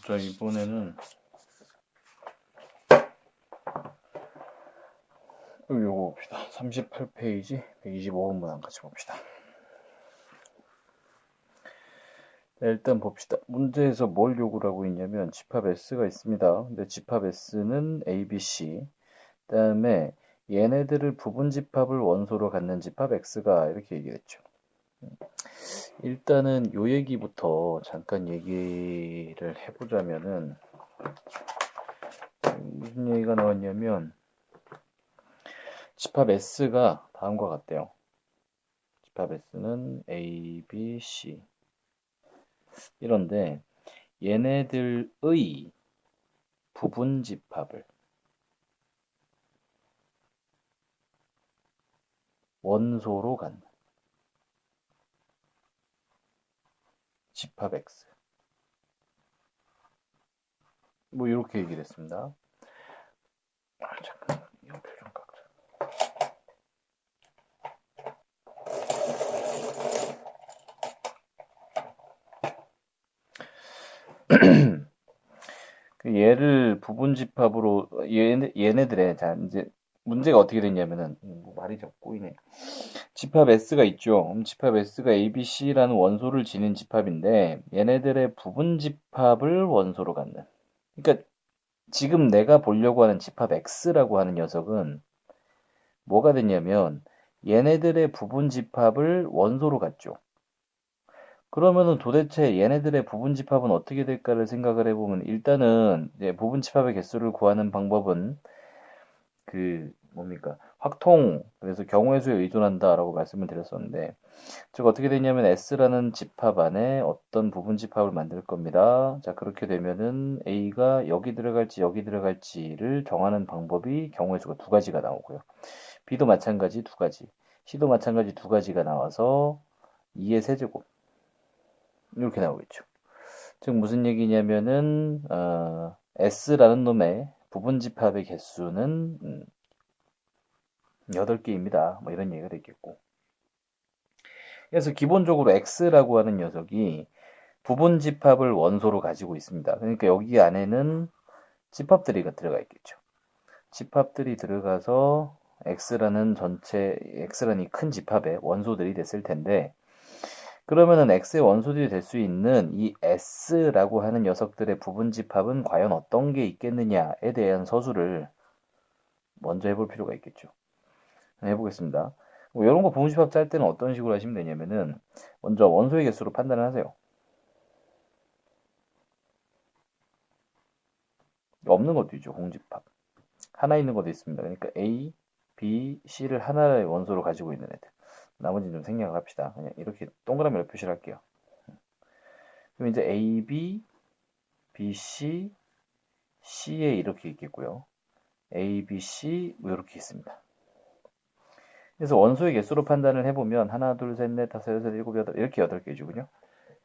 자, 이번에는 요거 봅시다. 38페이지 125번 문항 같이 봅시다. 네, 일단 봅시다. 문제에서 뭘 요구를 하고 있냐면 집합 S가 있습니다. 근데 집합 S는 A, B, C. 그 다음에 얘네들을 부분 집합을 원소로 갖는 집합 X가 이렇게 얘기했죠. 일단은 요 얘기부터 잠깐 얘기를 해보자면은 무슨 얘기가 나왔냐면 집합 S가 다음과 같대요. 집합 S는 A, B, C 이런데 얘네들의 부분 집합을 원소로 갖는 집합 X 뭐 이렇게 얘기를 했습니다. 잠깐 연필 좀 깎자. 그 얘를 부분 집합으로 얘네들의 자 이제 문제가 어떻게 됐냐면은 뭐 말이 자꾸 꼬이네. 집합 S가 있죠. 집합 S가 ABC라는 원소를 지닌 집합인데 얘네들의 부분 집합을 원소로 갖는. 그러니까 지금 내가 보려고 하는 집합 X라고 하는 녀석은 뭐가 됐냐면 얘네들의 부분 집합을 원소로 갖죠. 그러면은 도대체 얘네들의 부분 집합은 어떻게 될까를 생각을 해보면 일단은 이제 부분 집합의 개수를 구하는 방법은 그 뭡니까 확통 그래서 경우의 수에 의존한다라고 말씀을 드렸었는데 즉 어떻게 되냐면 S라는 집합 안에 어떤 부분 집합을 만들 겁니다. 자 그렇게 되면은 A가 여기 들어갈지 여기 들어갈지를 정하는 방법이 경우의 수가 두 가지가 나오고요. B도 마찬가지 두 가지, C도 마찬가지 두 가지가 나와서 2의 세제곱 이렇게 나오겠죠. 즉 무슨 얘기냐면은 S라는 놈의 부분 집합의 개수는 8개입니다. 뭐 이런 얘기가 되겠고. 그래서 기본적으로 X라고 하는 녀석이 부분 집합을 원소로 가지고 있습니다. 그러니까 여기 안에는 집합들이 들어가 있겠죠. 집합들이 들어가서 X라는 이 큰 집합의 원소들이 됐을 텐데 그러면은 X의 원소들이 될 수 있는 이 S라고 하는 녀석들의 부분 집합은 과연 어떤 게 있겠느냐에 대한 서술을 먼저 해볼 필요가 있겠죠. 해보겠습니다. 뭐 이런 거 부분 집합 짤 때는 어떤 식으로 하시면 되냐면은 먼저 원소의 개수로 판단을 하세요. 없는 것도 있죠. 공집합. 하나 있는 것도 있습니다. 그러니까 A, B, C를 하나의 원소로 가지고 있는 애들. 나머지는 좀 생략을 합시다. 그냥 이렇게 동그라미로 표시를 할게요. 그럼 이제 A, B, B, C, C에 이렇게 있겠고요. A, B, C 뭐 이렇게 있습니다. 그래서 원소의 개수로 판단을 해보면 하나, 둘, 셋, 넷, 다섯, 여섯, 일곱, 여덟 이렇게 8개주군요.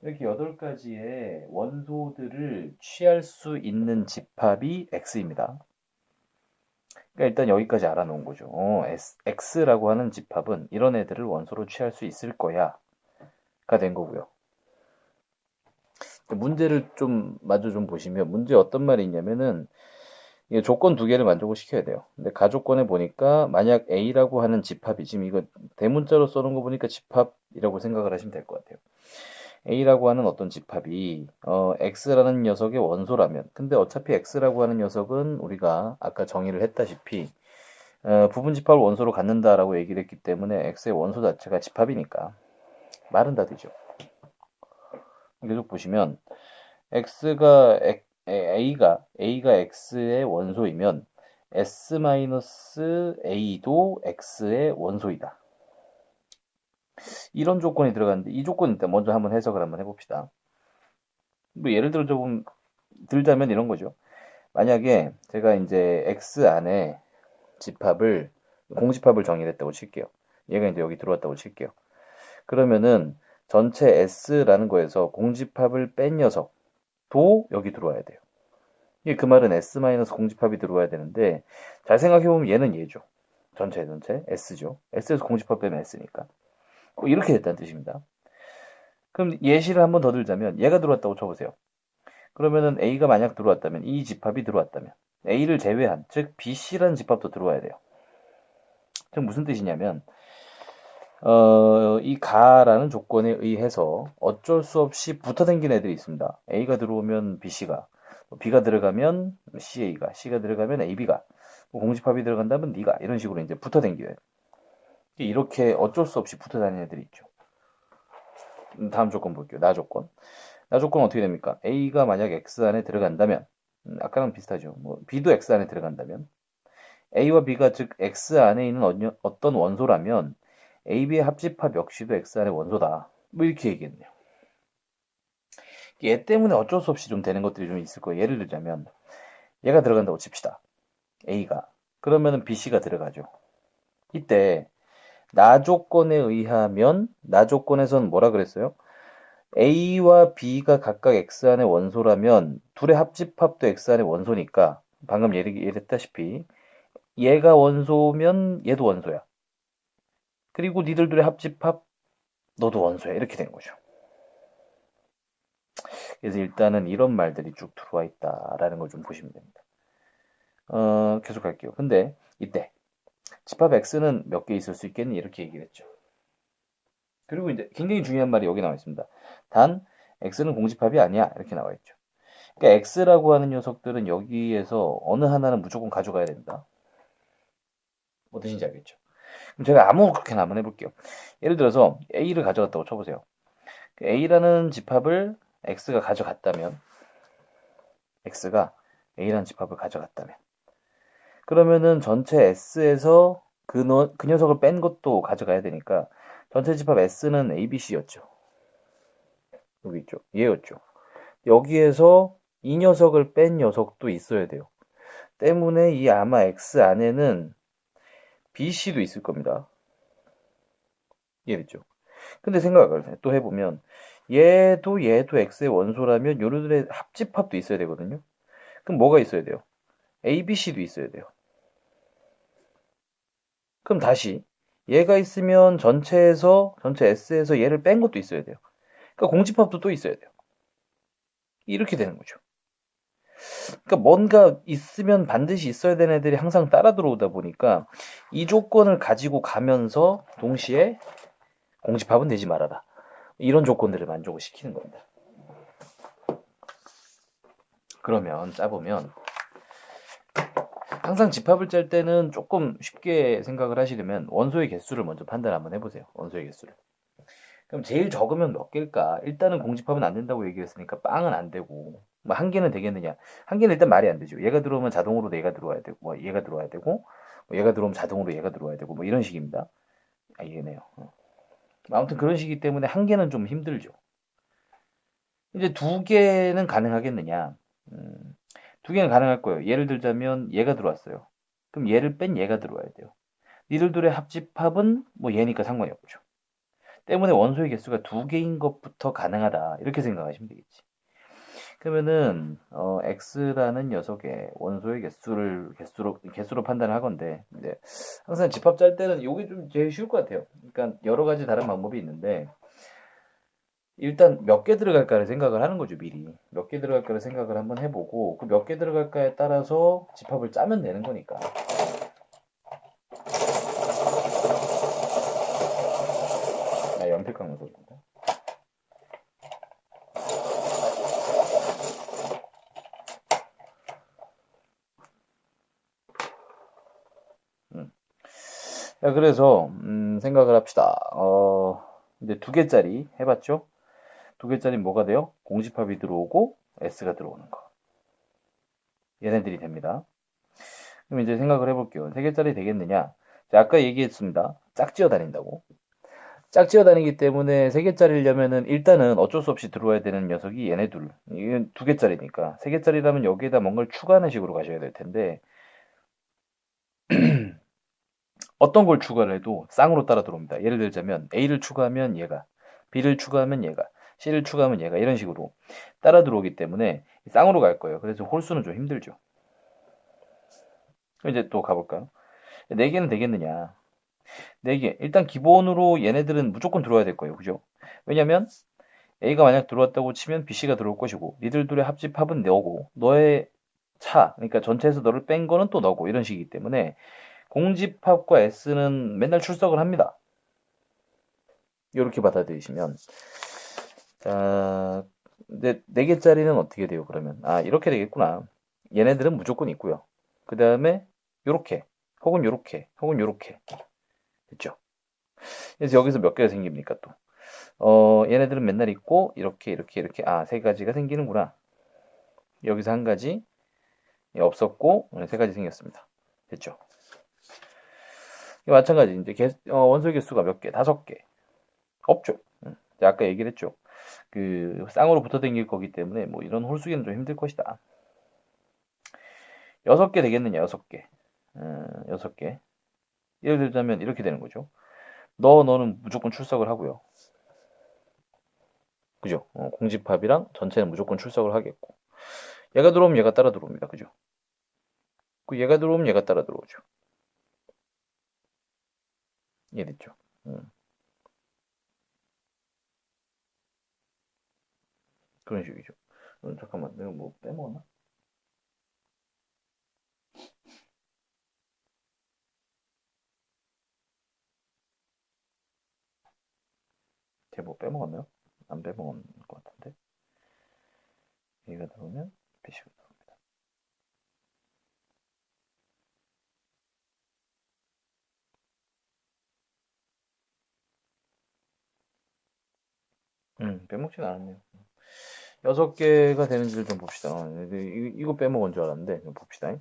이렇게 8가지의 원소들을 취할 수 있는 집합이 X입니다. 그러니까 일단 여기까지 알아놓은 거죠. X라고 하는 집합은 이런 애들을 원소로 취할 수 있을 거야 가 된 거고요. 문제를 좀 마저 좀 보시면 문제 어떤 말이 있냐면은 이게 조건 두 개를 만족을 시켜야 돼요. 근데 가조건에 보니까 만약 A라고 하는 집합이 지금 이거 대문자로 써놓은 거 보니까 집합이라고 생각을 하시면 될 것 같아요. A라고 하는 어떤 집합이 X라는 녀석의 원소라면 근데 어차피 X라고 하는 녀석은 우리가 아까 정의를 했다시피 부분 집합을 원소로 갖는다라고 얘기를 했기 때문에 X의 원소 자체가 집합이니까 말은 다 되죠. 계속 보시면 A가 X의 원소이면 S-A도 X의 원소이다. 이런 조건이 들어가는데 이 조건 일단 먼저 한번 해석을 한번 해봅시다. 뭐 예를 들어 좀 들자면 이런 거죠. 만약에 제가 이제 X 안에 집합을 공집합을 정의를 했다고 칠게요. 얘가 이제 여기 들어왔다고 칠게요. 그러면은 전체 S라는 거에서 공집합을 뺀 녀석도 여기 들어와야 돼요. 그 말은 S- 공집합이 들어와야 되는데 잘 생각해보면 얘는 얘죠. 전체 S죠. S에서 공집합 빼면 S니까. 이렇게 됐다는 뜻입니다. 그럼 예시를 한번 더 들자면 얘가 들어왔다고 쳐보세요. 그러면은 A가 만약 들어왔다면, 이 집합이 들어왔다면, A를 제외한, 즉 BC라는 집합도 들어와야 돼요. 즉 무슨 뜻이냐면, 이 가라는 조건에 의해서 어쩔 수 없이 붙어 다니는 애들이 있습니다. A가 들어오면 BC가, B가 들어가면 CA가, C가 들어가면 AB가, 공집합이 들어간다면 D가, 이런 식으로 이제 붙어 다녀요. 이렇게 어쩔 수 없이 붙어 다니는 애들이 있죠. 다음 조건 볼게요. 나 조건. 나 조건 어떻게 됩니까? A가 만약 X 안에 들어간다면, 아까랑 비슷하죠. 뭐 B도 X 안에 들어간다면, A와 B가 즉 X 안에 있는 어떤 원소라면 AB의 합집합 역시도 X 안의 원소다. 뭐 이렇게 얘기했네요. 얘 때문에 어쩔 수 없이 좀 되는 것들이 좀 있을 거예요. 예를 들자면 얘가 들어간다고 칩시다. A가. 그러면은 BC가 들어가죠. 이때 나 조건에 의하면 나 조건에선 뭐라 그랬어요? A와 B가 각각 X 안의 원소라면 둘의 합집합도 X 안의 원소니까 방금 얘기했다시피 얘가 원소면 얘도 원소야. 그리고 니들 둘의 합집합 너도 원소야. 이렇게 된 거죠. 그래서 일단은 이런 말들이 쭉 들어와 있다라는 걸 좀 보시면 됩니다. 계속 할게요. 근데 이때 집합 X는 몇 개 있을 수 있겠니? 이렇게 얘기를 했죠. 그리고 이제 굉장히 중요한 말이 여기 나와 있습니다. 단 X는 공집합이 아니야. 이렇게 나와 있죠. 그러니까 X라고 하는 녀석들은 여기에서 어느 하나는 무조건 가져가야 된다. 뭐 뜻인지 알겠죠? 그럼 제가 아무렇게나 한번 해볼게요. 예를 들어서 A를 가져갔다고 쳐보세요. A라는 집합을 X가 가져갔다면 X가 A라는 집합을 가져갔다면 그러면은 전체 S에서 그 녀석을 뺀 것도 가져가야 되니까 전체 집합 S는 ABC였죠. 여기 있죠. 얘였죠. 여기에서 이 녀석을 뺀 녀석도 있어야 돼요. 때문에 이 아마 X 안에는 BC도 있을 겁니다. 이해됐죠? 근데 생각을 또 해보면 얘도 X의 원소라면 요들의 합집합도 있어야 되거든요. 그럼 뭐가 있어야 돼요? ABC도 있어야 돼요. 그럼 다시 얘가 있으면 전체 S에서 얘를 뺀 것도 있어야 돼요. 그러니까 공집합도 또 있어야 돼요. 이렇게 되는 거죠. 그러니까 뭔가 있으면 반드시 있어야 되는 애들이 항상 따라 들어오다 보니까 이 조건을 가지고 가면서 동시에 공집합은 되지 말아라. 이런 조건들을 만족을 시키는 겁니다. 그러면 짜보면 항상 집합을 짤 때는 조금 쉽게 생각을 하시려면 원소의 개수를 먼저 판단 한번 해보세요. 원소의 개수를. 그럼 제일 적으면 몇 개일까? 일단은 공집합은 안 된다고 얘기했으니까 빵은 안 되고 뭐 한 개는 되겠느냐? 한 개는 일단 말이 안 되죠. 얘가 들어오면 자동으로 얘가 들어와야 되고 뭐 얘가 들어와야 되고 뭐 얘가 들어오면 자동으로 얘가 들어와야 되고 뭐 이런 식입니다. 얘네요. 아무튼 그런 식이기 때문에 한 개는 좀 힘들죠. 이제 두 개는 가능하겠느냐? 두 개는 가능할 거예요. 예를 들자면 얘가 들어왔어요. 그럼 얘를 뺀 얘가 들어와야 돼요. 니들 둘의 합집합은 뭐 얘니까 상관이 없죠. 때문에 원소의 개수가 두 개인 것부터 가능하다. 이렇게 생각하시면 되겠지. 그러면은 x라는 녀석의 원소의 개수로 판단을 하건데 이제 항상 집합 짤 때는 이게 좀 제일 쉬울 것 같아요. 그러니까 여러 가지 다른 방법이 있는데 일단 몇 개 들어갈까를 생각을 하는 거죠, 미리. 몇 개 들어갈까를 생각을 한번 해보고 그 몇 개 들어갈까에 따라서 집합을 짜면 되는 거니까. 연필 깎는 소리입니다. 자, 그래서 생각을 합시다. 이제 두 개짜리 해봤죠? 두 개짜리 뭐가 돼요? 공집합이 들어오고 S가 들어오는 거. 얘네들이 됩니다. 그럼 이제 생각을 해볼게요. 세 개짜리 되겠느냐? 자, 아까 얘기했습니다. 짝지어 다닌다고. 짝지어 다니기 때문에 세 개짜리려면은 일단은 어쩔 수 없이 들어와야 되는 녀석이 얘네 둘. 이건 두 개짜리니까. 세 개짜리라면 여기에다 뭔가를 추가하는 식으로 가셔야 될 텐데 어떤 걸 추가를 해도 쌍으로 따라 들어옵니다. 예를 들자면 A를 추가하면 얘가, B를 추가하면 얘가, C를 추가하면 얘가 이런 식으로 따라 들어오기 때문에 쌍으로 갈 거예요. 그래서 홀수는 좀 힘들죠. 이제 또 가볼까요? 4개는 되겠느냐? 4개. 일단 기본으로 얘네들은 무조건 들어와야 될 거예요. 그죠? 왜냐면 A가 만약 들어왔다고 치면 BC가 들어올 것이고 니들 둘의 합집합은 너고 너의 차, 그러니까 전체에서 너를 뺀 거는 또 너고 이런 식이기 때문에 공집합과 S는 맨날 출석을 합니다. 이렇게 받아들이시면 자, 근데 4개짜리는 어떻게 돼요 그러면? 아 이렇게 되겠구나. 얘네들은 무조건 있고요. 그 다음에 요렇게 혹은 요렇게 혹은 요렇게 됐죠? 그래서 여기서 몇 개가 생깁니까 또? 얘네들은 맨날 있고 이렇게 이렇게 이렇게 아 3가지가 생기는구나. 여기서 1가지 없었고 3가지 생겼습니다. 됐죠? 마찬가지 이제 원소 개수가 몇 개? 5개. 없죠. 아까 얘기를 했죠. 그 쌍으로 붙어 다닐 거기 때문에 뭐 이런 홀수기는 좀 힘들 것이다. 6개 되겠느냐? 6개. 6개. 예를 들자면 이렇게 되는 거죠. 너는 무조건 출석을 하고요. 그죠? 공집합이랑 전체는 무조건 출석을 하겠고. 얘가 들어오면 얘가 따라 들어옵니다. 그죠? 그 얘가 들어오면 얘가 따라 들어오죠. 이해됐죠? 그런 식이죠. 잠깐만, 내가 뭐 빼먹었나? 제가 뭐 빼먹었나요? 안 빼먹은 것 같은데. 얘가 들어오면 BC가 들어옵니다. 빼먹진 않았네요. 6개가 되는지를 좀 봅시다. 이거 빼먹은 줄 알았는데, 좀 봅시다.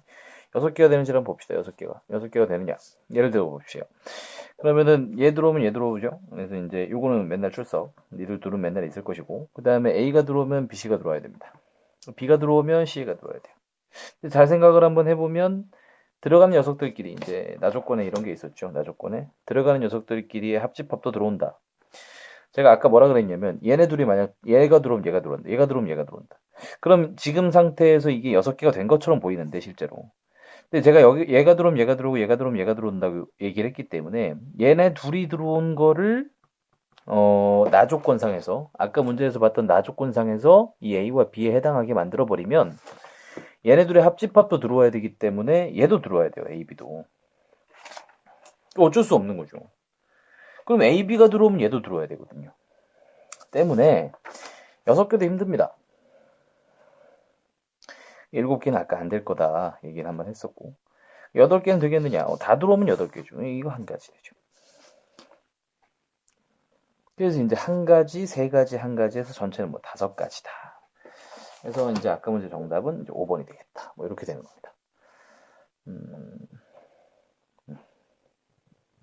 6개가 되는지를 한번 봅시다. 6개가. 6개가 되느냐. 예를 들어 봅시다. 그러면은 얘 들어오면 얘 들어오죠. 그래서 이제 요거는 맨날 출석. 니들 둘은 맨날 있을 것이고. 그 다음에 A가 들어오면 BC가 들어와야 됩니다. B가 들어오면 C가 들어와야 돼요. 잘 생각을 한번 해보면 들어가는 녀석들끼리 이제 나조건에 이런 게 있었죠. 나조건에 들어가는 녀석들끼리의 합집합도 들어온다. 제가 아까 뭐라 그랬냐면 얘네 둘이 만약 얘가 들어오면 얘가 들어온다. 얘가 들어오면 얘가 들어온다. 그럼 지금 상태에서 이게 6개가 된 것처럼 보이는데 실제로. 근데 제가 여기 얘가 들어오면 얘가 들어오고 얘가 들어오면 얘가 들어온다고 얘기를 했기 때문에 얘네 둘이 들어온 거를 나조건상에서 아까 문제에서 봤던 나조건상에서 이 A와 B에 해당하게 만들어 버리면 얘네들의 합집합도 들어와야 되기 때문에 얘도 들어와야 돼요. A, B도. 어쩔 수 없는 거죠. 그럼 A, B가 들어오면 얘도 들어와야 되거든요. 때문에 6개도 힘듭니다. 7개는 아까 안 될 거다 얘기를 한번 했었고 8개는 되겠느냐? 다 들어오면 8개죠. 이거 1가지 되죠. 그래서 이제 1가지, 3가지, 1가지에서 전체는 뭐 5가지다. 그래서 이제 아까 문제 정답은 이제 5번이 되겠다. 뭐 이렇게 되는 겁니다.